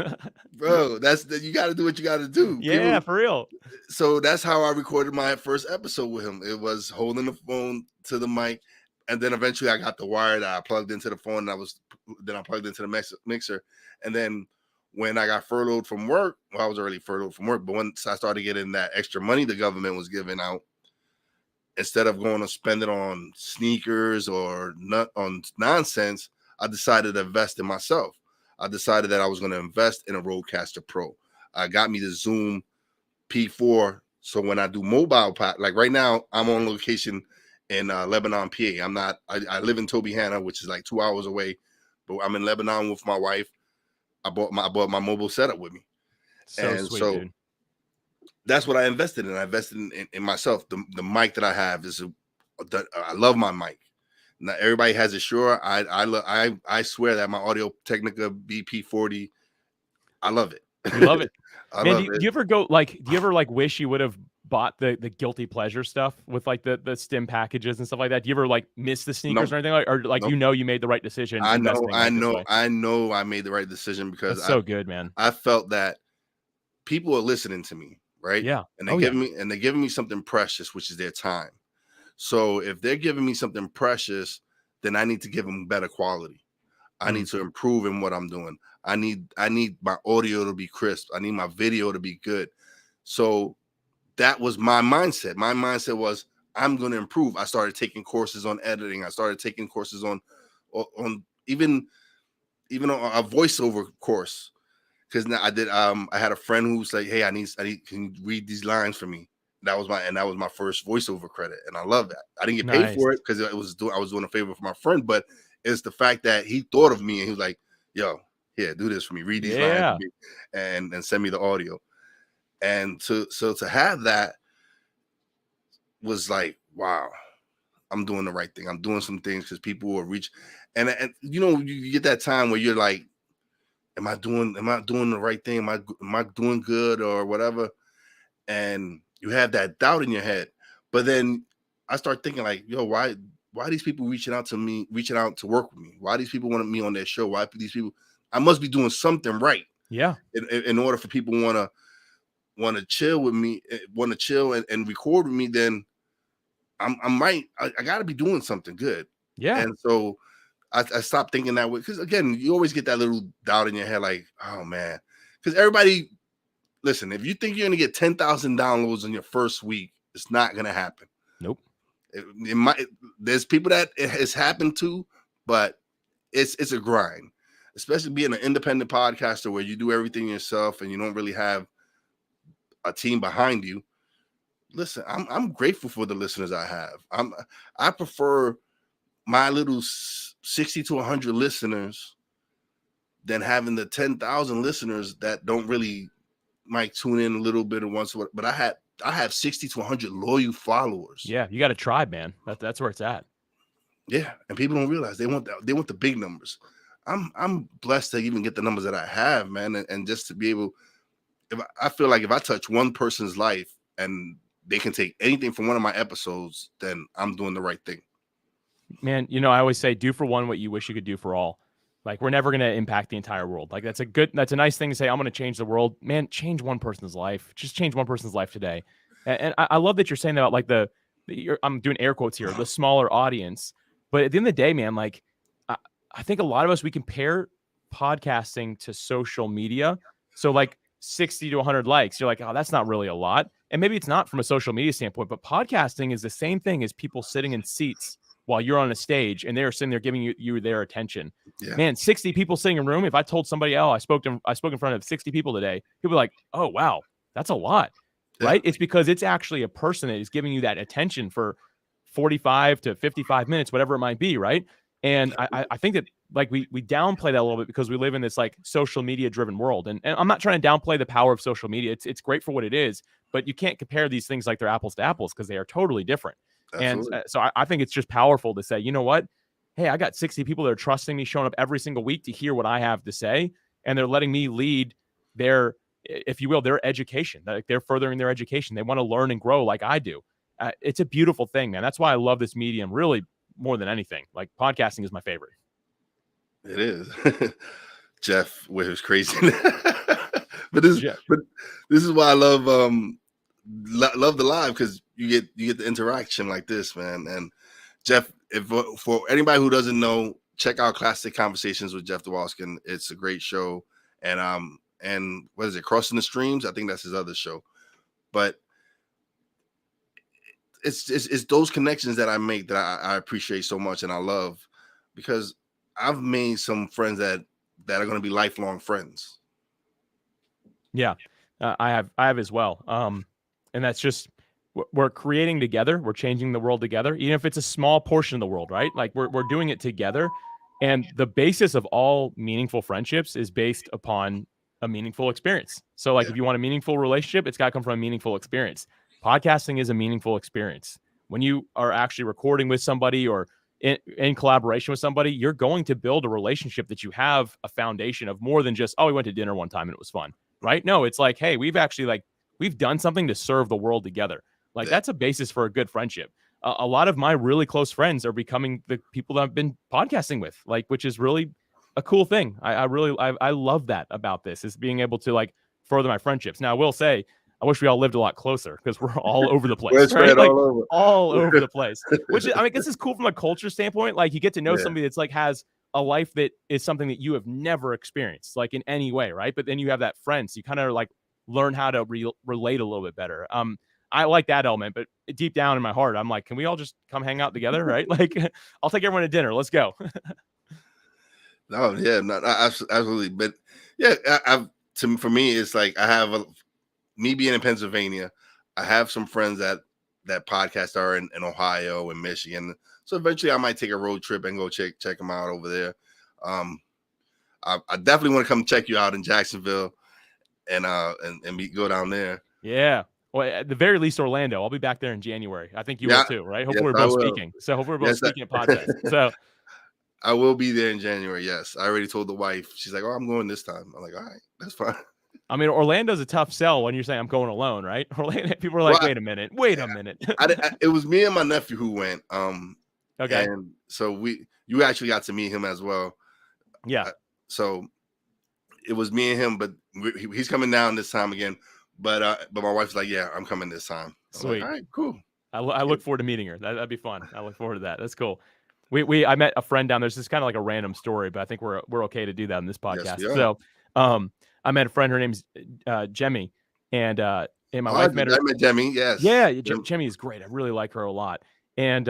bro. You got to do what you got to do. Yeah, for real. So that's how I recorded my first episode with him. It was holding the phone to the mic, and then eventually I got the wire that I plugged into the phone. And I plugged into the mixer, and then when I got furloughed from work, well, I was already furloughed from work, but once I started getting that extra money the government was giving out, instead of going to spend it on sneakers or on nonsense, I decided to invest in myself. I decided that I was going to invest in a Rodecaster Pro. I got me the Zoom P4. So when I do mobile, like right now, I'm on location in Lebanon, PA. I live in Tobyhanna, which is like 2 hours away, but I'm in Lebanon with my wife. I bought my mobile setup with me. So And sweet, so dude. that's what I invested in. I invested in myself. The mic that I have is I love my mic. Now everybody has a Shure. I swear that my Audio Technica BP40, I love it. You love it. I Man, love do it. you ever wish you would have bought the guilty pleasure stuff with like the stim packages and stuff like that? Do you ever like miss the sneakers Nope. or anything like, or like, Nope. you made the right decision investing like this way? I know I made the right decision because That's so good, man. I felt that people are listening to me, right? Yeah. And they're giving me something precious, which is their time. So if they're giving me something precious, then I need to give them better quality. I need to improve in what I'm doing. I need my audio to be crisp. I need my video to be good. So that was my mindset. My mindset was I'm going to improve. I started taking courses on editing. I started taking courses on even on a voiceover course. Because now I had a friend who's like, hey, I need, can you read these lines for me? That was my first voiceover credit. And I love that. I didn't get paid for it because I was doing a favor for my friend, but it's the fact that he thought of me and he was like, yo, here, do this for me. Read these lines for me and send me the audio. And to have that was like, wow, I'm doing the right thing. I'm doing some things because people will reach. And you get that time where you're like, am I doing the right thing? Am I doing good or whatever? And you have that doubt in your head. But then I start thinking like, yo, why are these people reaching out to work with me? Why these people want me on their show? Why these people? I must be doing something right. Yeah. In order for people want to chill with me, want to chill and record with me, then I'm right. I got to be doing something good. Yeah. And so I stopped thinking that way because again, you always get that little doubt in your head, like, oh man, because everybody, listen, if you think you're gonna get 10,000 downloads in your first week, it's not gonna happen. Nope. There's people that it has happened to, but it's a grind, especially being an independent podcaster where you do everything yourself and you don't really have a team behind you. Listen, I'm grateful for the listeners I have. I prefer my little 60 to 100 listeners than having the 10,000 listeners that don't really might tune in a little bit or once. But I have 60 to 100 loyal followers. Yeah, you got a tribe, man. That's where it's at. Yeah, and people don't realize they want the big numbers. I'm blessed to even get the numbers that I have, man, and just to be able. I feel like if I touch one person's life and they can take anything from one of my episodes, then I'm doing the right thing. Man, I always say, do for one what you wish you could do for all. Like, we're never going to impact the entire world. Like, that's a nice thing to say. I'm going to change the world. Man, change one person's life. Just change one person's life today. And I love that you're saying that about like I'm doing air quotes here, the smaller audience. But at the end of the day, man, like I think a lot of us, we compare podcasting to social media. So like 60 to 100 likes, you're like, oh, that's not really a lot. And maybe it's not from a social media standpoint, but podcasting is the same thing as people sitting in seats while you're on a stage and they're sitting there giving you their attention. Yeah. Man, 60 people sitting in a room. If I told somebody, oh, I spoke in front of 60 people today, people are like, oh, wow, that's a lot, right? It's because it's actually a person that is giving you that attention for 45 to 55 minutes, whatever it might be, right? And I think that like we downplay that a little bit because we live in this like social media driven world. And I'm not trying to downplay the power of social media. It's great for what it is, but you can't compare these things like they're apples to apples because they are totally different. Absolutely. And so I think it's just powerful to say, you know what? Hey, I got 60 people that are trusting me, showing up every single week to hear what I have to say. And they're letting me lead their, if you will, their education. They're furthering their education. They want to learn and grow like I do. It's a beautiful thing, man. That's why I love this medium really more than anything. Like podcasting is my favorite. It is. Jeff with his craziness. but this is why I love the live, because you get the interaction like this, man. And Jeff, if for anybody who doesn't know, check out Classic Conversations with Jeff Dwalskin. It's a great show. And what is it, Crossing the Streams? I think that's his other show. But it's those connections that I make that I appreciate so much and I love, because I've made some friends that are going to be lifelong friends. Yeah, I have as well. And that's just, we're creating together. We're changing the world together, even if it's a small portion of the world, right? Like we're doing it together. And the basis of all meaningful friendships is based upon a meaningful experience. So like, Yeah. if you want a meaningful relationship, it's got to come from a meaningful experience. Podcasting is a meaningful experience. When you are actually recording with somebody or in collaboration with somebody, you're going to build a relationship that you have a foundation of more than just, oh, we went to dinner one time and it was fun, right? No, it's like, hey, we've done something to serve the world together. Like Yeah. that's a basis for a good friendship. A lot of my really close friends are becoming the people that I've been podcasting with, like, which is really a cool thing. I love that about this, is being able to like further my friendships. Now I will say, I wish we all lived a lot closer because we're all over the We're place, right? spread Like all over. all over the place, which is, I mean, this is cool from a culture standpoint. Like you get to know Yeah. somebody that's like has a life that is something that you have never experienced, like in any way, right? But then you have that friend, so you kind of like learn how to relate a little bit better. I like that element, but deep down in my heart, I'm like, can we all just come hang out together, right? Like, I'll take everyone to dinner. Let's go. No, yeah, no, absolutely. But yeah, for me, it's like I have me being in Pennsylvania. I have some friends that podcast are in Ohio and Michigan. So eventually, I might take a road trip and go check them out over there. I definitely want to come check you out in Jacksonville and go down there. Yeah. Well, at the very least, Orlando. I'll be back there in January. I think you will too, right? Hopefully, Yes, we're both speaking. So hopefully, we're both speaking at podcast. So I will be there in January. Yes, I already told the wife. She's like, "Oh, I'm going this time." I'm like, "All right, that's fine." I mean, Orlando's a tough sell when you're saying I'm going alone, right? Orlando, people are like, wait a minute. It was me and my nephew who went. Okay. And so you actually got to meet him as well. Yeah. So it was me and him, but he's coming down this time again. But my wife's like, "Yeah, I'm coming this time." Sweet. Like, all right, cool. I look forward to meeting her. That'd be fun. I look forward to that. That's cool. I met a friend down there. This is kind of like a random story, but I think we're okay to do that in this podcast. Yes, so, I met a friend. Her name's Jemmy, and my wife met her. I met Jemmy. Yes. Yeah, Jemmy is great. I really like her a lot. And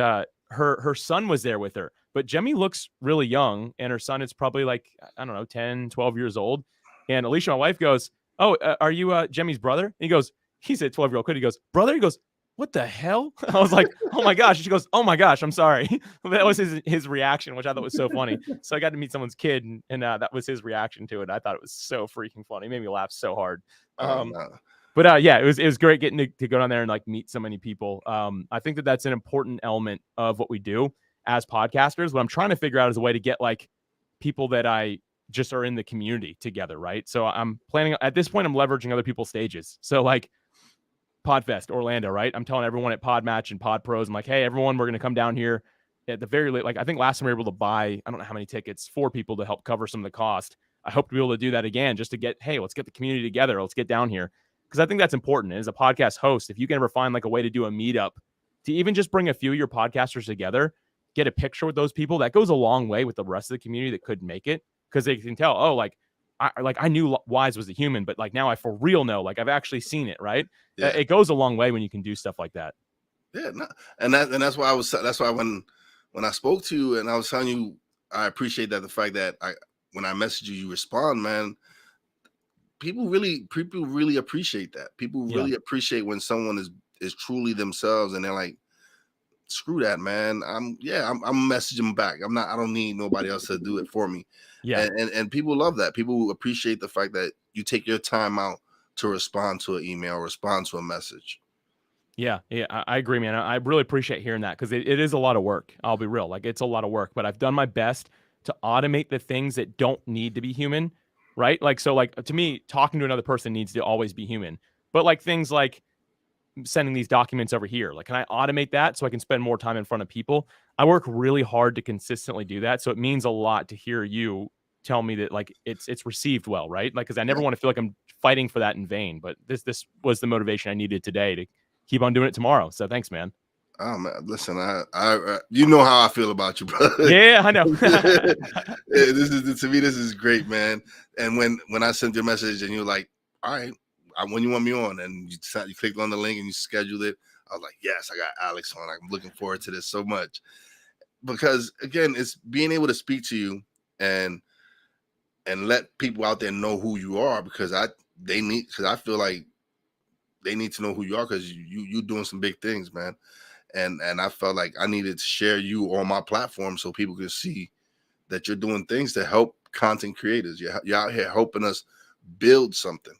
her son was there with her. But Jemmy looks really young, and her son is probably like, I don't know, 10, 12 years old. And Alicia, my wife, goes, "Oh, are you Jemmy's brother?" And he goes, he's a 12-year-old kid. He goes, "Brother?" He goes, "What the hell?" I was like, "Oh my gosh." And she goes, "Oh my gosh, I'm sorry." That was his reaction, which I thought was so funny. So I got to meet someone's kid, and that was his reaction to it. I thought it was so freaking funny. It made me laugh so hard. But yeah, it was great getting to go down there and like meet so many people. I think that's an important element of what we do as podcasters. What I'm trying to figure out is a way to get like people that I just are in the community together, right? So I'm planning at this point, I'm leveraging other people's stages. So like Podfest, Orlando, right? I'm telling everyone at PodMatch and PodPros, I'm like, hey, everyone, we're going to come down here at the very late. Like I think last time we were able to buy, I don't know how many tickets, 4 people to help cover some of the cost. I hope to be able to do that again, just to get, hey, let's get the community together. Let's get down here. Because I think that's important. As a podcast host, if you can ever find like a way to do a meetup, to even just bring a few of your podcasters together, get a picture with those people, that goes a long way with the rest of the community that couldn't make it, because they can tell, oh, I knew Wise was a human, but like now I for real know, like I've actually seen it, right? Yeah. It goes a long way when you can do stuff like that. Yeah, no, and that's why when I spoke to you and I was telling you, I appreciate that the fact that when I message you respond, man. People really appreciate that. People really appreciate when someone is truly themselves and they're like, screw that, man. I'm messaging back. I don't need nobody else to do it for me. Yeah. And people love that. People appreciate the fact that you take your time out to respond to an email, respond to a message. Yeah, I agree, man. I really appreciate hearing that, because it is a lot of work. I'll be real. Like it's a lot of work, but I've done my best to automate the things that don't need to be human. Right? Like, so like to me, talking to another person needs to always be human, but like things like sending these documents over here, like, can I automate that so I can spend more time in front of people? I work really hard to consistently do that. So it means a lot to hear you tell me that like it's received well, right? Like, cause I never want to feel like I'm fighting for that in vain, but this was the motivation I needed today to keep on doing it tomorrow. So thanks, man. Oh man, listen, I you know how I feel about you, brother. Yeah, I know. To me, this is great, man. And when I sent your message and you're like, all right, when you want me on, and you clicked on the link and you scheduled it, I was like, yes, I got Alex on. I'm looking forward to this so much, because again, it's being able to speak to you and let people out there know who you are, because I feel like they need to know who you are, because you doing some big things, man. And I felt like I needed to share you on my platform so people could see that you're doing things to help content creators. You're out here helping us build something.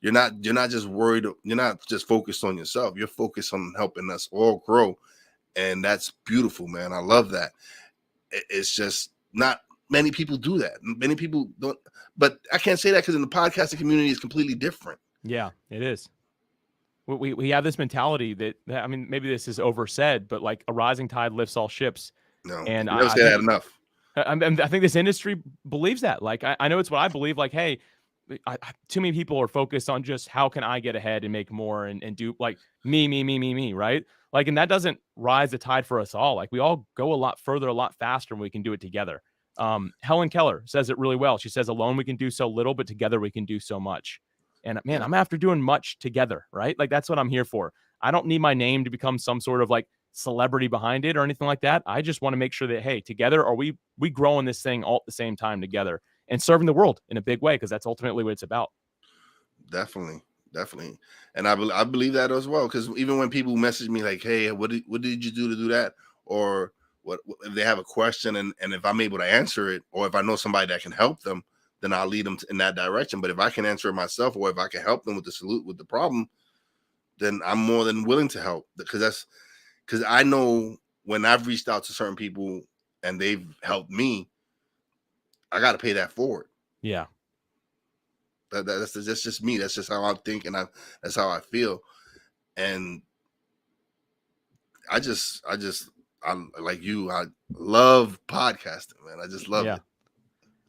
You're not just worried. You're not just focused on yourself. You're focused on helping us all grow. And that's beautiful, man. I love that. It's just not many people do that. Many people don't, but I can't say that because in the podcasting community is completely different. Yeah, it is. We have this mentality that, I mean, maybe this is oversaid, but like a rising tide lifts all ships. No, and you never say that enough. I think this industry believes that. Like, I know it's what I believe. Like, hey, too many people are focused on just how can I get ahead and make more and do like me, right? Like, and that doesn't rise the tide for us all. Like, we all go a lot further, a lot faster, and we can do it together. Helen Keller says it really well. She says, alone we can do so little, but together we can do so much. And man, I'm after doing much together, right? Like, that's what I'm here for. I don't need my name to become some sort of like celebrity behind it or anything like that. I just want to make sure that, hey, together, are we growing this thing all at the same time together and serving the world in a big way, because that's ultimately what it's about. Definitely. And I believe that as well, because even when people message me like, hey, what did you do to do that? Or what if they have a question, and if I'm able to answer it, or if I know somebody that can help them, then I'll lead them in that direction. But if I can answer it myself, or if I can help them with the problem, then I'm more than willing to help, because I know when I've reached out to certain people and they've helped me, I got to pay that forward. Yeah. That's just me. That's just how I think, and that's how I feel. And I like you. I love podcasting, man. I just love it.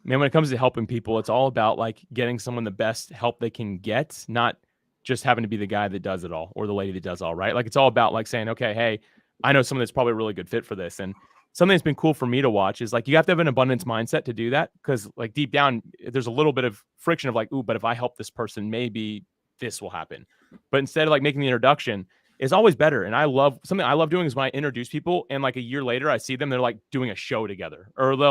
Man, when it comes to helping people, it's all about like getting someone the best help they can get, not just having to be the guy that does it all or the lady that does all, right? Like, it's all about like saying, okay, hey, I know someone that's probably a really good fit for this. And something that's been cool for me to watch is like, you have to have an abundance mindset to do that. Because like deep down, there's a little bit of friction of like, ooh, but if I help this person, maybe this will happen. But instead of like making the introduction, is always better. And something I love doing is when I introduce people and like a year later I see them, they're like doing a show together, or they're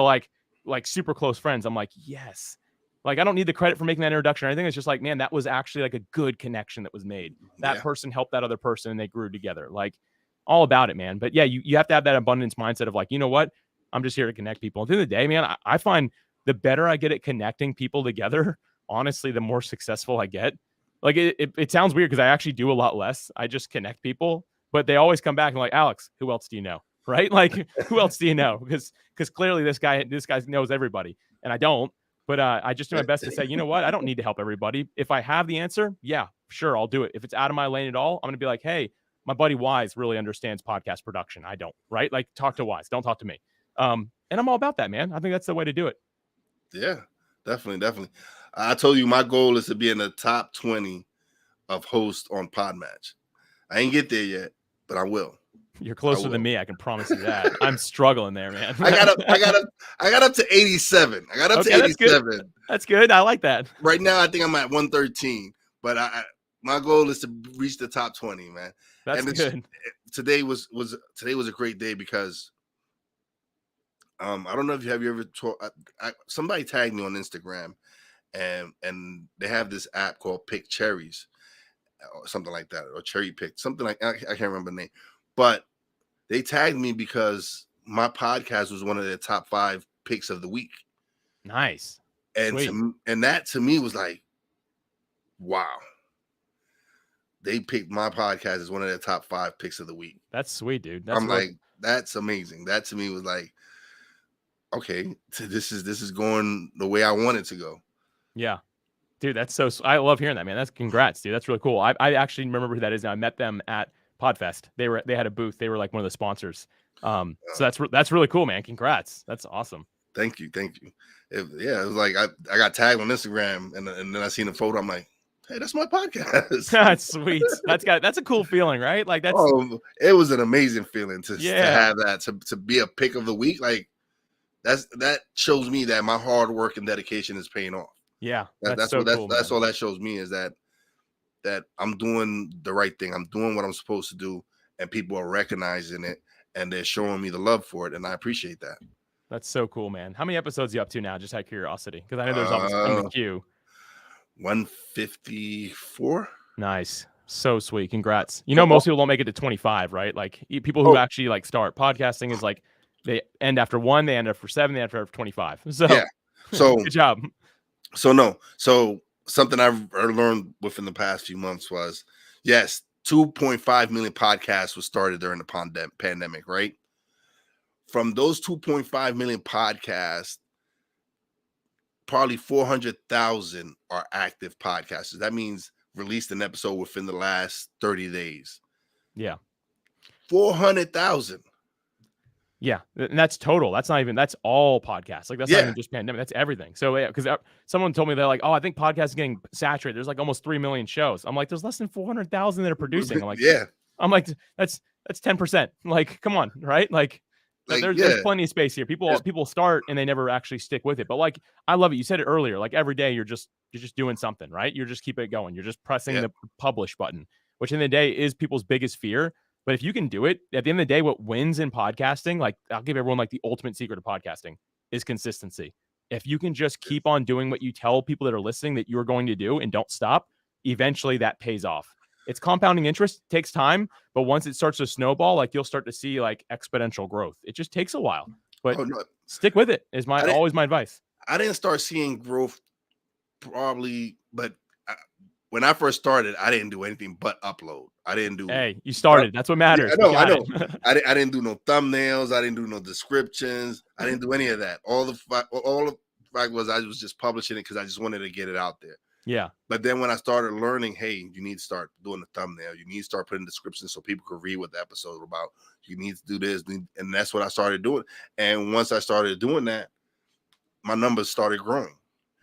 like super close friends. I'm like, yes. Like, I don't need the credit for making that introduction or anything. It's just like, man, that was actually like a good connection that was made. That person helped that other person and they grew together. Like, all about it, man. But yeah, you have to have that abundance mindset of like, you know what? I'm just here to connect people. At the end of the day, man, I find the better I get at connecting people together, honestly, the more successful I get. Like, it sounds weird because I actually do a lot less. I just connect people, but they always come back and like, Alex, who else do you know? Right? Like, who else do you know? Because clearly this guy knows everybody, and I don't. But I just do my best to say, you know what? I don't need to help everybody. If I have the answer, yeah, sure, I'll do it. If it's out of my lane at all, I'm going to be like, hey, my buddy Wise really understands podcast production. I don't, right? Like, talk to Wise. Don't talk to me. And I'm all about that, man. I think that's the way to do it. Yeah, definitely. I told you my goal is to be in the top 20 of hosts on PodMatch. I ain't get there yet, but I will. You're closer than me. I can promise you that. I'm struggling there, man. I got up to 87. I got up to 87. That's good. I like that. Right now, I think I'm at 113. But my goal is to reach the top 20, man. That's good. Today was a great day because I don't know if you ever somebody tagged me on Instagram, and they have this app called Pick Cherries or something like that, or Cherry Pick, something like I can't remember the name. But they tagged me because my podcast was one of their top 5 picks of the week. Nice. And that to me was like, wow. They picked my podcast as one of their top 5 picks of the week. That's sweet, dude. Like, that's amazing. That to me was like, okay, this is going the way I want it to go. Yeah. Dude, that's I love hearing that, man. That's congrats, dude. That's really cool. I actually remember who that is now. I met them at PodFest. They had a booth. They were like one of the sponsors. So that's really cool, man. Congrats. That's awesome. Thank you. It was like I got tagged on Instagram, and then I seen the photo. I'm like, hey, that's my podcast. That's sweet. That's a cool feeling, right? Like, that's it was an amazing feeling to have that, to be a pick of the week. Like, that shows me that my hard work and dedication is paying off. Yeah, that's all that shows me, is that I'm doing the right thing. I'm doing what I'm supposed to do, and people are recognizing it, and they're showing me the love for it, and I appreciate that. That's so cool, man. How many episodes are you up to now? Just out of curiosity, because I know there's almost in the queue. 154. Nice. So sweet. Congrats. You know, most people don't make it to 25, right? Like people who actually like start podcasting is like they end after 1, they end after 7, they end after 25. So yeah. So good job. So something I've learned within the past few months was, yes, 2.5 million podcasts was started during the pandemic, right? From those 2.5 million podcasts, probably 400,000 are active podcasters. That means released an episode within the last 30 days. Yeah. 400,000. Yeah, and that's total. That's all podcasts. Like that's not even just pandemic. That's everything. So yeah, because someone told me they're like, oh, I think podcasts is getting saturated. There's like almost 3 million shows. I'm like, there's less than 400,000 that are producing. I'm like, yeah. I'm like, that's 10%. Like, come on, right? Like there's plenty of space here. People start and they never actually stick with it. But like, I love it. You said it earlier. Like every day you're just doing something, right? You're just keeping it going. You're just pressing the publish button, which in the day is people's biggest fear. But if you can do it, at the end of the day, what wins in podcasting, like I'll give everyone like the ultimate secret of podcasting is consistency. If you can just keep on doing what you tell people that are listening that you're going to do and don't stop, eventually that pays off. It's compounding interest, takes time, but once it starts to snowball, like you'll start to see like exponential growth. It just takes a while, but stick with it is always my advice. I didn't start seeing growth probably, but when I first started, I didn't do anything but upload. I didn't do. Hey, you started. That's what matters. Yeah, I know. I didn't do no thumbnails. I didn't do no descriptions. I didn't do any of that. All the fact was I was just publishing it because I just wanted to get it out there. Yeah. But then when I started learning, hey, you need to start doing the thumbnail. You need to start putting descriptions so people can read what the episode is about. You need to do this, and that's what I started doing. And once I started doing that, my numbers started growing.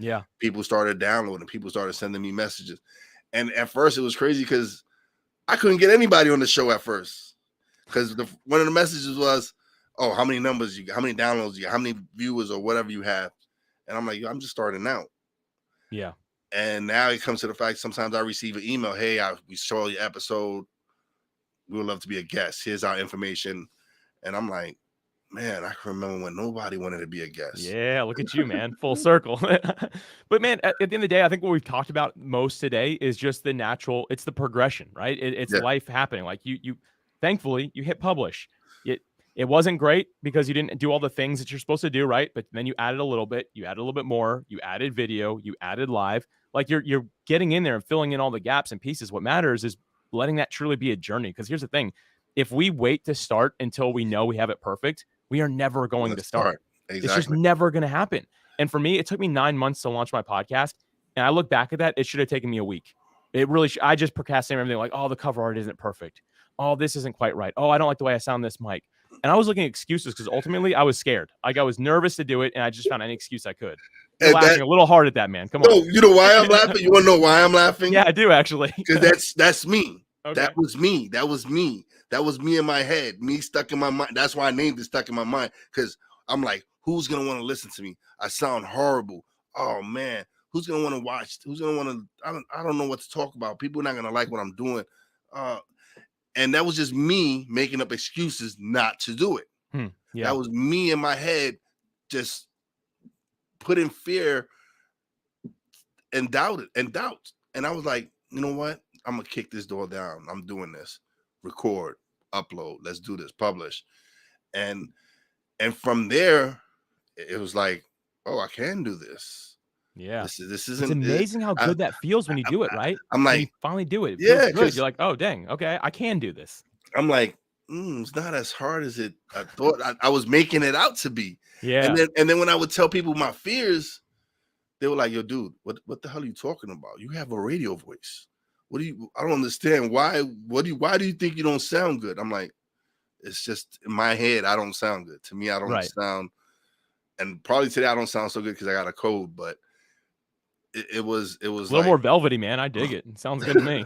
Yeah. People started downloading. People started sending me messages. And at first it was crazy because I couldn't get anybody on the show at first. Because one of the messages was, oh, how many numbers you got? How many downloads you got? How many viewers or whatever you have? And I'm like, I'm just starting out. Yeah. And now it comes to the fact sometimes I receive an email. Hey, we saw your episode. We would love to be a guest. Here's our information. And I'm like, man, I can remember when nobody wanted to be a guest. Yeah, look at you, man. Full circle. But man, at the end of the day, I think what we've talked about most today is just the natural, it's the progression, right? It's life happening. Like you thankfully you hit publish. It wasn't great because you didn't do all the things that you're supposed to do, right? But then you added a little bit, more, you added video, you added live. Like you're getting in there and filling in all the gaps and pieces. What matters is letting that truly be a journey. Because here's the thing. If we wait to start until we know we have it perfect, we are never going to start. Exactly. It's just never going to happen. And for me, it took me 9 months to launch my podcast. And I look back at that, it should have taken me a week. It really, I just procrastinated everything like, oh, the cover art isn't perfect. Oh, this isn't quite right. Oh, I don't like the way I sound this mic. And I was looking at excuses because ultimately I was scared. Like I was nervous to do it. And I just found any excuse I could. You're laughing a little hard at that, man. Come on. You know why I'm laughing? You want to know why I'm laughing? Yeah, I do actually. Because that's me. Okay. That was me. That was me in my head, me stuck in my mind. That's why I named it Stuck in My Mind, because I'm like, who's going to want to listen to me? I sound horrible. Oh, man. Who's going to want to watch? Who's going to want to? I don't know what to talk about. People are not going to like what I'm doing. And that was just me making up excuses not to do it. Yeah. That was me in my head just putting fear and doubt. And I was like, you know what? I'm going to kick this door down. I'm doing this. Record, upload, let's do this, publish. And from there, it was like, oh, I can do this. Yeah. This isn't. It's amazing how good that feels when you do it, right? I'm like, when you finally do it. It yeah, feels good. You're like, oh, dang, okay, I can do this. I'm like, it's not as hard as I thought I was making it out to be. Yeah. And then when I would tell people my fears, they were like, yo, dude, what the hell are you talking about? You have a radio voice. I don't understand. Why do you think you don't sound good? I'm like, it's just in my head, I don't sound good. To me, I don't sound, and probably today I don't sound so good because I got a cold, but it was a little more velvety, man. I dig it. It sounds good to me.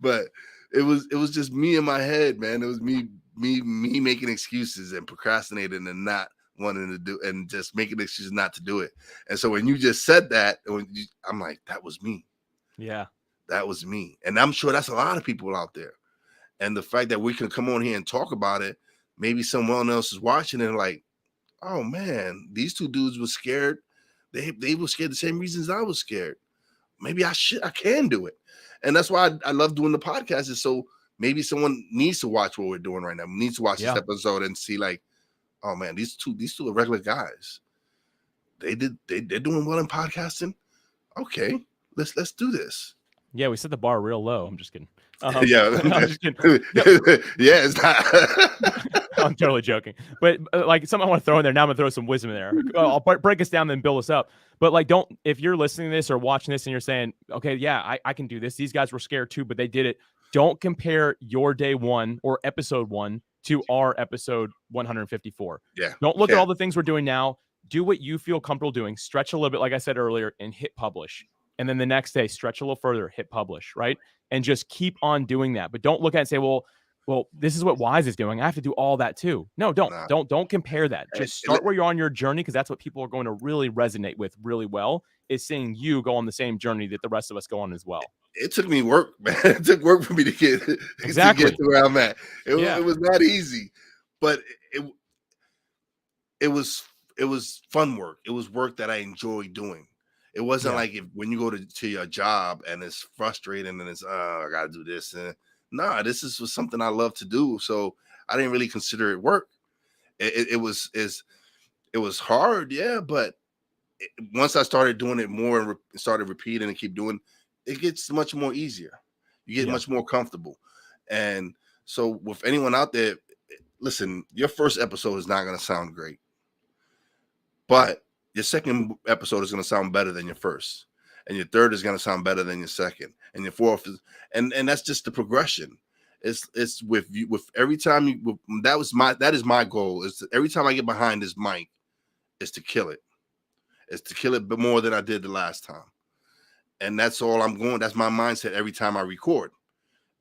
But it was just me in my head, man. It was me making excuses and procrastinating and not wanting to do and just making excuses not to do it. And so when you just said that, I'm like, that was me. Yeah, that was me. And I'm sure that's a lot of people out there. And the fact that we can come on here and talk about it, maybe someone else is watching and like, oh man, these two dudes were scared. They were scared the same reasons I was scared. maybe I can do it. And that's why I love doing the podcast, is so maybe someone needs to watch what we're doing right now, needs to watch this episode and see like, oh man, these two are regular guys. They're doing well in podcasting. Okay, let's do this. Yeah, we set the bar real low. I'm just kidding. Yeah, I'm just kidding. Yeah, it's not. I'm totally joking, but like something I want to throw in there. Now I'm gonna throw some wisdom in there. I'll break us down, then build us up. But like, if you're listening to this or watching this and you're saying, okay, yeah, I can do this. These guys were scared too, but they did it. Don't compare your day one or episode one to our episode 154. Yeah. Don't look at all the things we're doing now. Do what you feel comfortable doing. Stretch a little bit, like I said earlier, and hit publish. And then the next day, stretch a little further, hit publish, right? And just keep on doing that. But don't look at it and say, well, this is what Wise is doing. I have to do all that too. No, don't compare that. Just start where you're on your journey, because that's what people are going to really resonate with really well, is seeing you go on the same journey that the rest of us go on as well. It took me work, man. It took work for me to get to where I'm at. It was not easy, but it was fun work. It was work that I enjoyed doing. It wasn't like when you go to your job and it's frustrating and it's I gotta do this. And this was something I love to do. So I didn't really consider it work. It was hard, but once I started doing it more and started repeating and keep doing, it gets much more easier. You get much more comfortable. And so with anyone out there, listen, your first episode is not going to sound great, but your second episode is going to sound better than your first, and your third is going to sound better than your second, and your fourth is, and that's just the progression. It's with you, with every time that is my goal, is every time I get behind this mic is to kill it. It's to kill it more than I did the last time. And that's all I'm going. That's my mindset every time I record,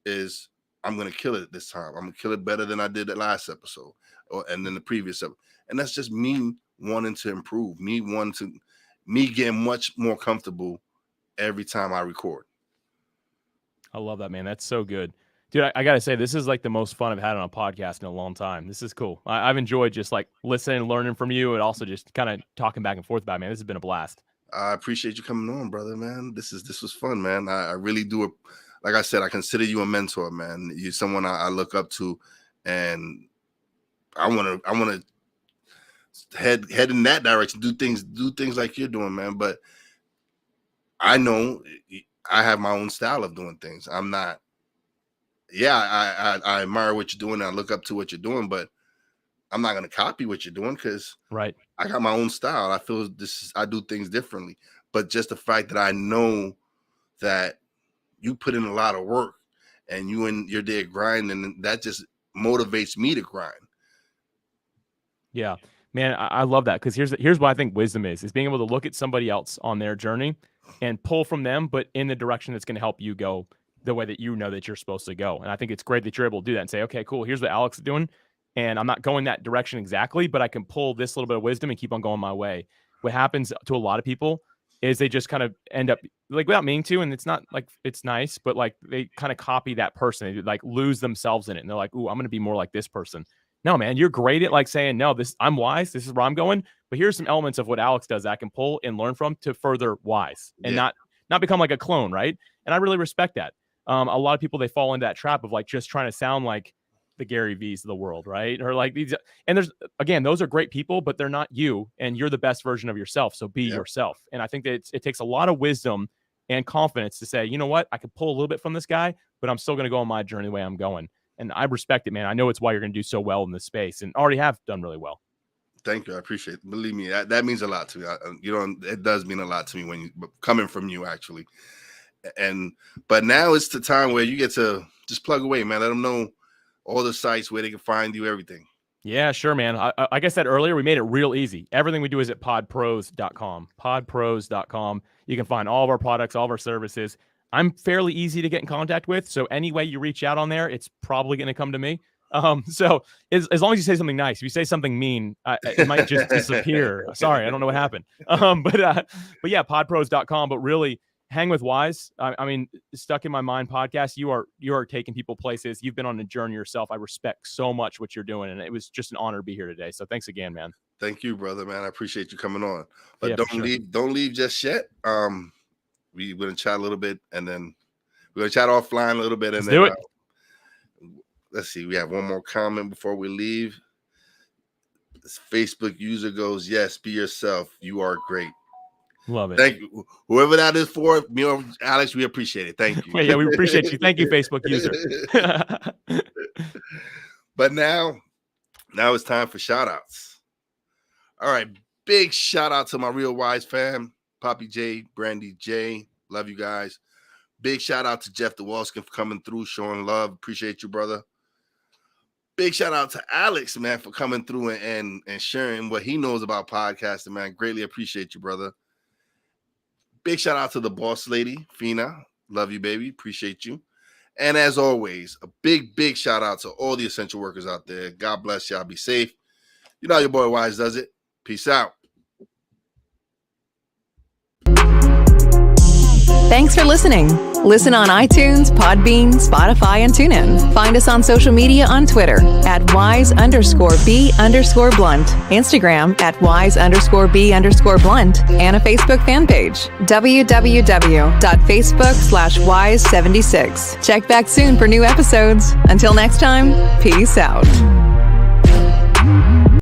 is I'm going to kill it this time. I'm going to kill it better than I did the last episode and then the previous episode. And that's just me wanting to improve, me getting much more comfortable every time I record. I love that, man. That's so good. Dude, I got to say, this is like the most fun I've had on a podcast in a long time. This is cool. I've enjoyed just like listening and learning from you, and also just kind of talking back and forth about it, man. This has been a blast. I appreciate you coming on, brother, man. This was fun, man. I really do. Like I said, I consider you a mentor, man. You're someone I look up to, and I want to head in that direction. Do things like you're doing, man. But I know I have my own style of doing things. I'm not. Yeah, I admire what you're doing. I look up to what you're doing, but I'm not going to copy what you're doing, because I got my own style. I feel I do things differently. But just the fact that I know that you put in a lot of work and you're there grinding, that just motivates me to grind. Yeah, man, I love that, because here's what I think wisdom is being able to look at somebody else on their journey and pull from them, but in the direction that's going to help you go the way that you know that you're supposed to go. And I think it's great that you're able to do that and say, okay, cool, here's what Alex is doing. And I'm not going that direction exactly, but I can pull this little bit of wisdom and keep on going my way. What happens to a lot of people is they just kind of end up, like, without meaning to, and it's not like it's nice, but like they kind of copy that person. They like lose themselves in it. And they're like, ooh, I'm going to be more like this person. No, man, you're great at like saying, no, I'm Wise. This is where I'm going. But here's some elements of what Alex does that I can pull and learn from to further Wise and not become like a clone, right? And I really respect that. A lot of people, they fall into that trap of like just trying to sound like the Gary V's of the world, right? Or like these, and those are great people, but they're not you, and you're the best version of yourself. So be yourself. And I think that it takes a lot of wisdom and confidence to say, you know what, I could pull a little bit from this guy, but I'm still going to go on my journey the way I'm going. And I respect it, man. I know it's why you're going to do so well in this space, and already have done really well. Thank you. I appreciate it. Believe me, that means a lot to me. It does mean a lot to me coming from you, actually. But now it's the time where you get to just plug away, man. Let them know all the sites where they can find you, everything. Yeah, sure, man. Like I said earlier, we made it real easy. Everything we do is at podpros.com. Podpros.com. You can find all of our products, all of our services. I'm fairly easy to get in contact with, so any way you reach out on there, it's probably going to come to me. So as long as you say something nice, if you say something mean, it might just disappear. Sorry, I don't know what happened. But yeah, podpros.com. But really, hang with Wise. I mean, Stuck in My Mind podcast, you are taking people places. You've been on a journey yourself. I respect so much what you're doing, and it was just an honor to be here today. So thanks again, man. Thank you, brother, man. I appreciate you coming on. But don't leave just yet. We're gonna chat a little bit, and then we're gonna chat offline a little bit, and Let's do it. Let's see. We have one more comment before we leave. This Facebook user goes, "Yes, be yourself. You are great." Love it. Thank you. Whoever that is for, me or Alex, we appreciate it. Thank you. Yeah, we appreciate you. Thank you, Facebook user. But now it's time for shout outs. All right. Big shout out to my Real Wise fam, Poppy J, Brandy J. Love you guys. Big shout out to Jeff DeWalskin for coming through, showing love. Appreciate you, brother. Big shout out to Alex, man, for coming through and sharing what he knows about podcasting, man. Greatly appreciate you, brother. Big shout out to the boss lady, Fina. Love you, baby. Appreciate you. And as always, a big shout out to all the essential workers out there. God bless y'all. Be safe. You know how your boy Wise does it. Peace out. Thanks for listening. Listen on iTunes, Podbean, Spotify, and TuneIn. Find us on social media on Twitter at @wise_b_blunt, Instagram at @wise_b_blunt, and a Facebook fan page, www.facebook/wise76. Check back soon for new episodes. Until next time, peace out.